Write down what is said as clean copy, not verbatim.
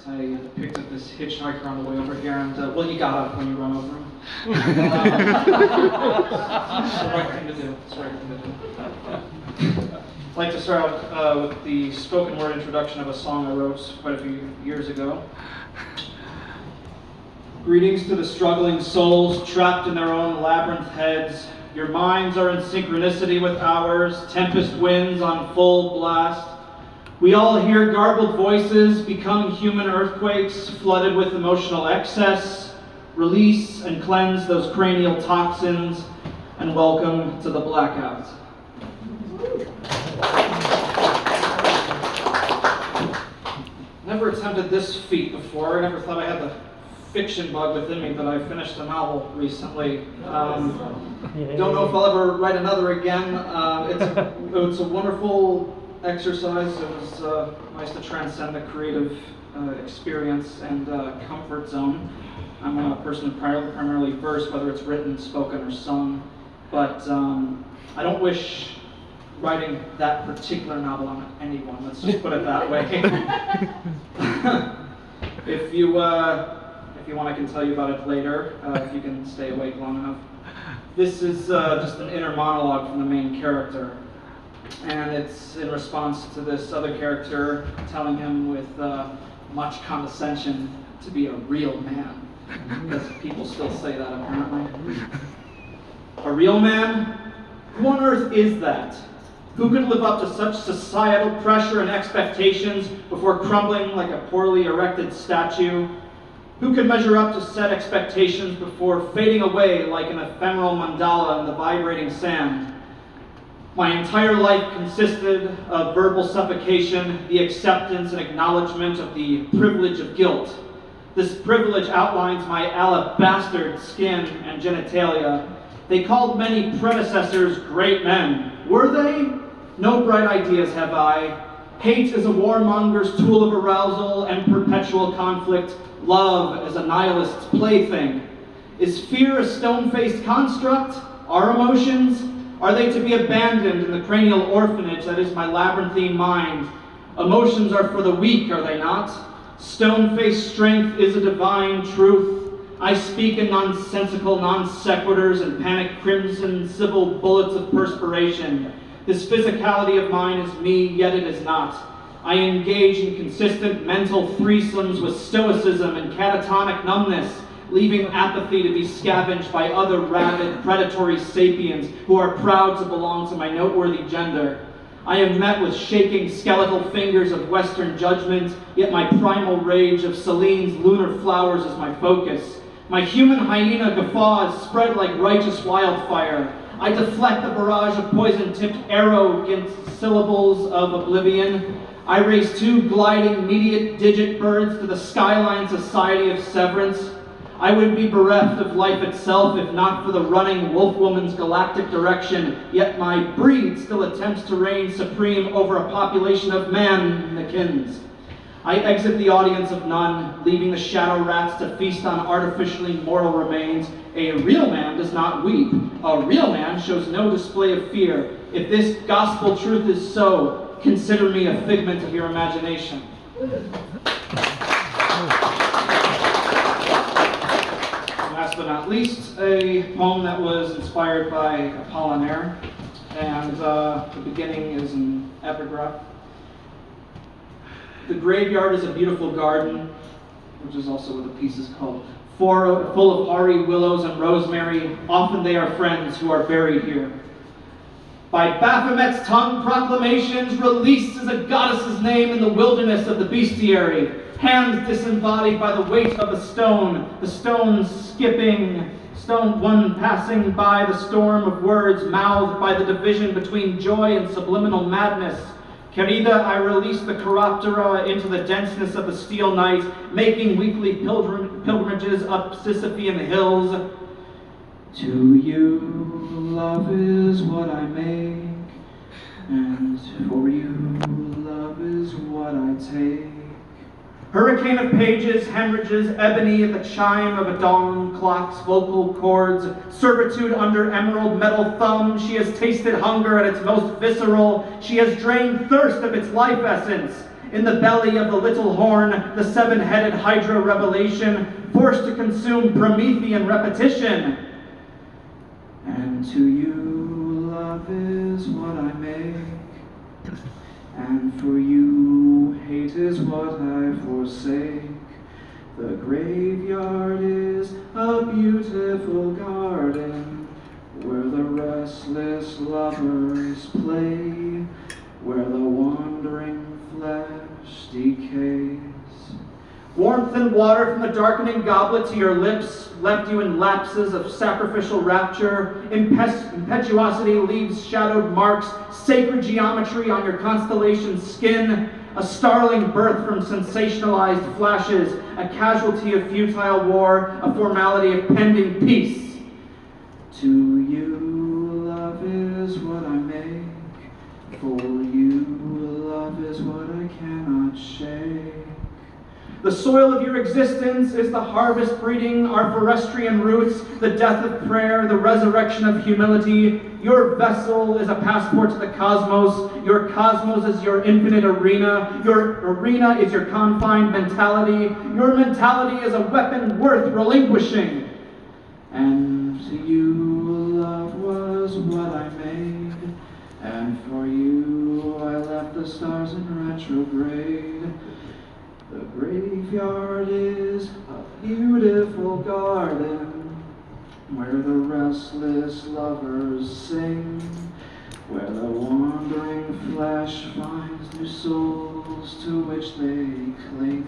I picked up this hitchhiker on the way over here, and well, you got up when you run over him. It's the right thing to do. It's the right thing to do. I'd like to start out with the spoken word introduction of a song I wrote quite a few years ago. Greetings to the struggling souls trapped in their own labyrinth heads. Your minds are in synchronicity with ours, tempest winds on full blast. We all hear garbled voices, become human earthquakes, flooded with emotional excess. Release and cleanse those cranial toxins, and welcome to the blackout. Never attempted this feat before. I never thought I had the fiction bug within me, but I finished a novel recently. Don't know if I'll ever write another again. It's a wonderful exercise. It was nice to transcend the creative experience and comfort zone. I'm a person who primarily verse, whether it's written, spoken, or sung, but I don't wish writing that particular novel on anyone. Let's just put it that way. If you want, I can tell you about it later, if you can stay awake long enough. This is just an inner monologue from the main character. And it's in response to this other character telling him with much condescension to be a real man. Because people still say that, apparently. A real man? Who on earth is that? Who could live up to such societal pressure and expectations before crumbling like a poorly erected statue? Who could measure up to set expectations before fading away like an ephemeral mandala in the vibrating sand? My entire life consisted of verbal suffocation, the acceptance and acknowledgement of the privilege of guilt. This privilege outlines my alabaster skin and genitalia. They called many predecessors great men. Were they? No bright ideas have I. Hate is a warmonger's tool of arousal and perpetual conflict. Love is a nihilist's plaything. Is fear a stone-faced construct? Our emotions? Are they to be abandoned in the cranial orphanage that is my labyrinthine mind? Emotions are for the weak, are they not? Stone-faced strength is a divine truth. I speak in nonsensical non sequiturs and panic crimson civil bullets of perspiration. This physicality of mine is me, yet it is not. I engage in consistent mental threesomes with stoicism and catatonic numbness, leaving apathy to be scavenged by other rabid, predatory sapiens who are proud to belong to my noteworthy gender. I am met with shaking skeletal fingers of Western judgment, yet my primal rage of Celine's lunar flowers is my focus. My human hyena guffaw is spread like righteous wildfire. I deflect the barrage of poison-tipped arrow against syllables of oblivion. I raise two gliding mediate-digit birds to the skyline society of severance. I would be bereft of life itself if not for the running wolf-woman's galactic direction, yet my breed still attempts to reign supreme over a population of mannikins. I exit the audience of none, leaving the shadow rats to feast on artificially mortal remains. A real man does not weep. A real man shows no display of fear. If this gospel truth is so, consider me a figment of your imagination. Last but not least, a poem that was inspired by Apollinaire, and the beginning is an epigraph. The graveyard is a beautiful garden, which is also what the piece is called, full of hoary willows and rosemary. Often they are friends who are buried here. By Baphomet's tongue proclamations, released is a goddess's name in the wilderness of the bestiary. Hands disembodied by the weight of the stone one passing by the storm of words mouthed by the division between joy and subliminal madness. Querida, I release the chiroptera into the denseness of the steel night, making weekly pilgrimages up Sisyphean hills. To you, love is what I make, and for you, love is what I take. Hurricane of pages, hemorrhages, ebony at the chime of a dawn clock's vocal chords, servitude under emerald metal thumb. She has tasted hunger at its most visceral. She has drained thirst of its life essence. In the belly of the little horn, the seven-headed Hydra revelation, forced to consume Promethean repetition. And to you, love is what I make, and for you, hate is what I forsake. The graveyard is a beautiful garden, where the restless lovers play, where the wandering flesh decays. Warmth and water from the darkening goblet to your lips left you in lapses of sacrificial rapture. Impetuosity leaves shadowed marks, sacred geometry on your constellation's skin. A starling birth from sensationalized flashes, a casualty of futile war, a formality of pending peace. To you, love is what I make. For you, love is what I cannot shake. The soil of your existence is the harvest breeding our forestrian roots, the death of prayer, the resurrection of humility. Your vessel is a passport to the cosmos. Your cosmos is your infinite arena. Your arena is your confined mentality. Your mentality is a weapon worth relinquishing. And to you, love was what I made. And for you, I left the stars in retrograde. The graveyard is a beautiful garden, where the restless lovers sing, where the wandering flesh finds new souls to which they cling.